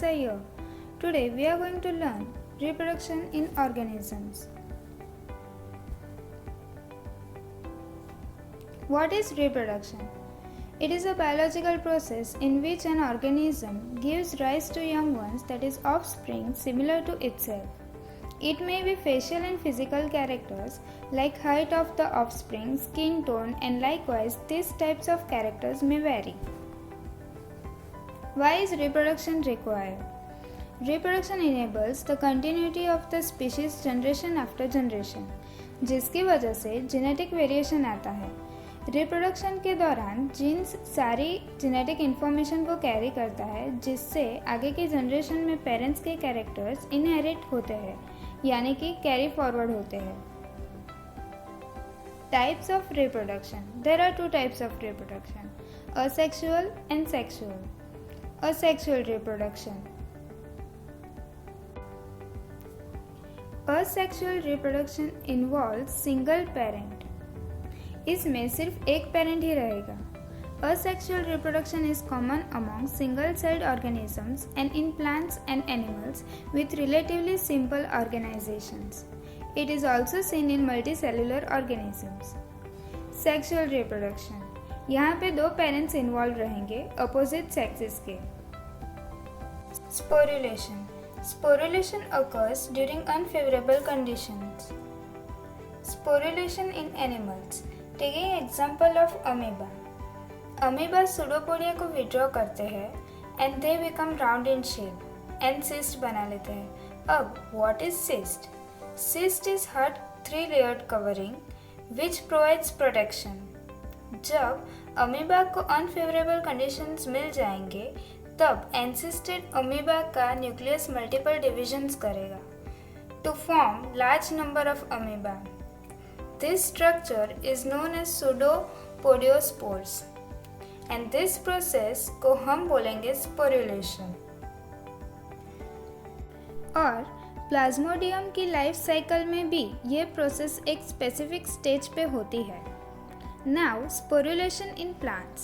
a year. Today we are going to learn reproduction in organisms. What is reproduction? It is a biological process in which an organism gives rise to young ones, that is offspring, similar to itself. It may be facial and physical characters like height of the offspring, skin tone, and likewise these types of characters may vary. Why is reproduction required? Reproduction enables the continuity of the species generation after generation, जिसकी वजह से genetic variation आता है. Reproduction के दौरान jeans सारी genetic information को carry करता है, जिससे आगे की जनरेशन में पेरेंट्स के कैरेक्टर्स इनहेरिट होते हैं, यानी कि कैरी फॉरवर्ड होते हैं. Types of reproduction. There are two types of reproduction, asexual and sexual. Asexual reproduction. Asexual reproduction involve single parent. इसमें सिर्फ एक पेरेंट ही रहेगा. Asexual reproduction is common among single-celled organisms and in plants and animals with relatively simple organizations. It is also seen in multicellular organisms. Sexual reproduction. यहाँ पे दो parents involve रहेंगे opposite sexes के. Sporulation. Sporulation occurs during unfavorable conditions. Sporulation in animals. Taking example of amoeba. Amoeba pseudopodia को withdraw करते हैं and they become round in shape and cyst बना लेते हैं. अब what is cyst? Cyst is hard 3-layered covering which provides protection. जब amoeba को unfavourable conditions मिल जाएंगे तब एंसिस्टेड अमीबा का न्यूक्लियस मल्टीपल डिविजन्स करेगा to form large number of amoeba. This structure is known as pseudopodiospores and this process को हम बोलेंगे स्पोरुलेशन. और प्लाज्मोडियम की लाइफ साइकिल में भी ये प्रोसेस एक स्पेसिफिक स्टेज पे होती है. Now, sporulation in plants.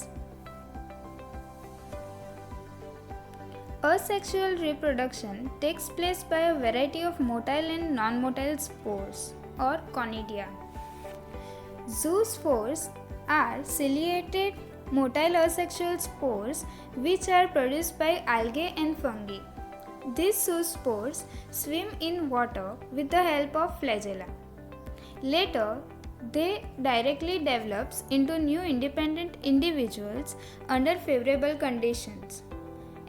Asexual reproduction takes place by a variety of motile and non-motile spores or conidia. Zoospores are ciliated motile asexual spores which are produced by algae and fungi. These zoospores swim in water with the help of flagella. Later, they directly develops into new independent individuals under favorable conditions.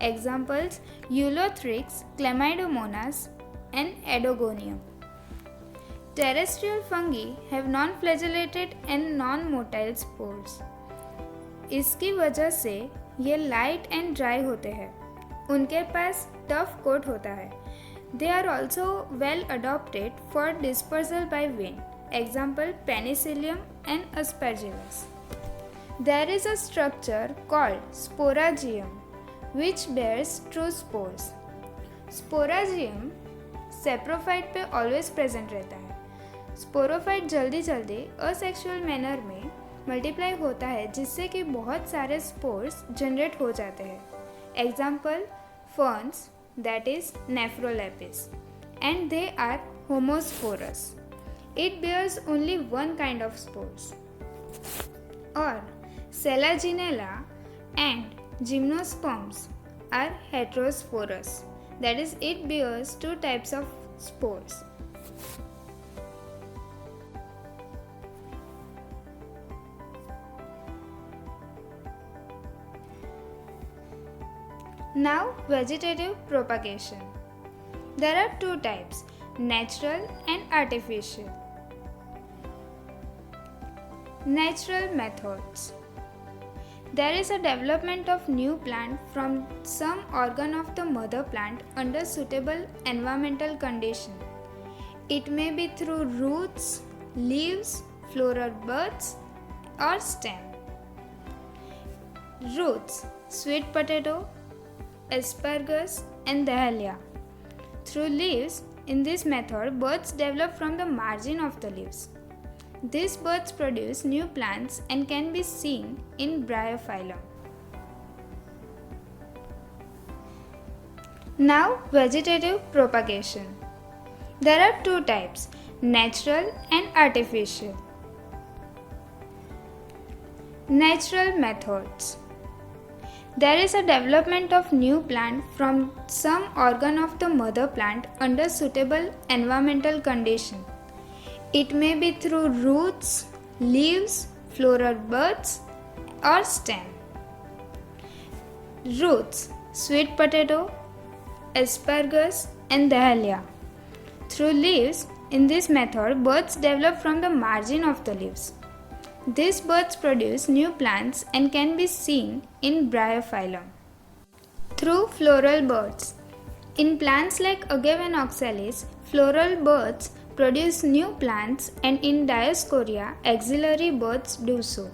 Examples: Eulothrix, Chlamydomonas, and Edogonium. Terrestrial fungi have non-flagellated and non-motile spores. इसकी वजह से ये light and dry होते हैं. उनके पास tough coat होता है. They are also well adapted for dispersal by wind. Example: Penicillium and Aspergillus. There is a structure called sporangium which bears true spores. Sporangium saprophyte पे always present रहता है. Sporophyte जल्दी जल्दी असेक्सुअल मैनर में multiply होता है जिससे कि बहुत सारे स्पोर्स जनरेट हो जाते हैं. Example: ferns that is nephrolepis and they are homosporous. It bears only one kind of spores. Or Selaginella and Gymnosperms are heterosporous. That is, it bears two types of spores. Now, vegetative propagation. There are two types, natural and artificial. Natural methods. There is a development of new plant from some organ of the mother plant under suitable environmental condition. It may be through roots, leaves, floral buds, or stem. Roots: sweet potato, asparagus, and dahlia. Through leaves, in this method, buds develop from the margin of the leaves. These buds produce new plants and can be seen in Bryophyllum. Now, vegetative propagation. There are two types, natural and artificial. Natural methods. There is a development of new plant from some organ of the mother plant under suitable environmental condition. It may be through roots, leaves, floral buds, or stem. Roots, sweet potato, asparagus, and dahlia. Through leaves, in this method, buds develop from the margin of the leaves. These buds produce new plants and can be seen in Bryophyllum. Through floral buds. In plants like agave and oxalis, floral buds produce new plants, and in Dioscorea, axillary buds do so.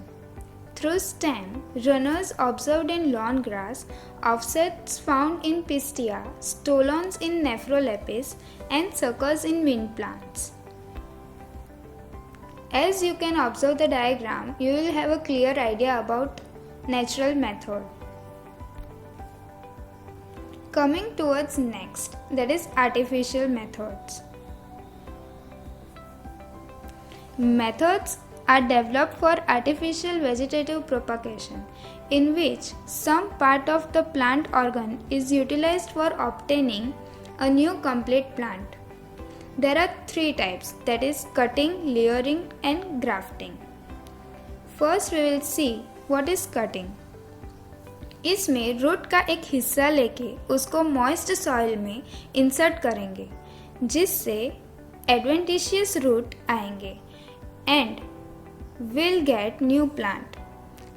Through stem, runners observed in lawn grass, offsets found in Pistia, stolons in Nephrolepis, and suckers in mint plants. As you can observe the diagram, you will have a clear idea about natural method. Coming towards next, that is artificial methods. Methods are developed for artificial vegetative propagation, in which some part of the plant organ is utilized for obtaining a new complete plant. There are three types, that is cutting, layering, and grafting. First we will see what is cutting. इसमें root का एक हिस्सा लेके उसको moist soil में insert करेंगे, जिससे adventitious root आएंगे and will get new plant.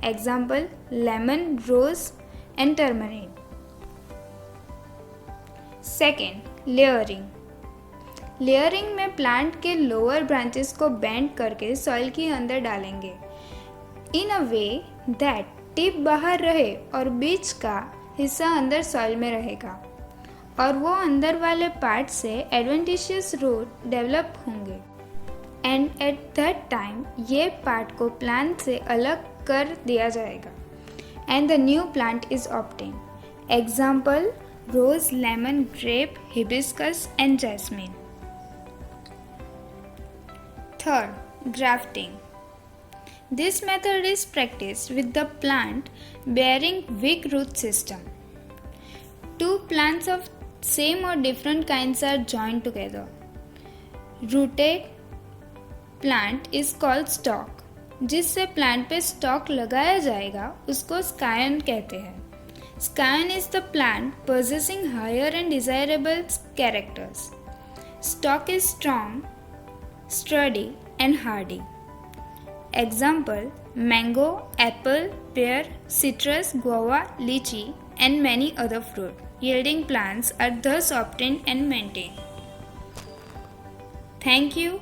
Example lemon, rose and tamarind. Second, layering. Layering में प्लांट के लोअर ब्रांचेस को बेंड करके सॉइल के अंदर डालेंगे इन अ वे दैट टिप बाहर रहे और बीच का हिस्सा अंदर सॉइल में रहेगा और वो अंदर वाले पार्ट से एडवेंटिशियस रूट डेवलप होंगे एंड एट दैट टाइम ये पार्ट को प्लांट से अलग कर दिया जाएगा and the new plant is obtain. Example rose, lemon, grape, hibiscus and jasmine. Third, grafting. This method is practiced with the plant bearing weak root system. Two plants of same or different kinds are joined together. Rooted plant is called stalk. जिससे plant पे stock लगाया जाएगा उसको स्कायन कहते हैं. Scion is the plant possessing higher and desirable characters. Stalk is strong, sturdy and hardy. Example: mango, apple, pear, citrus, guava, lychee and many other fruit yielding plants are thus obtained and maintained. Thank you.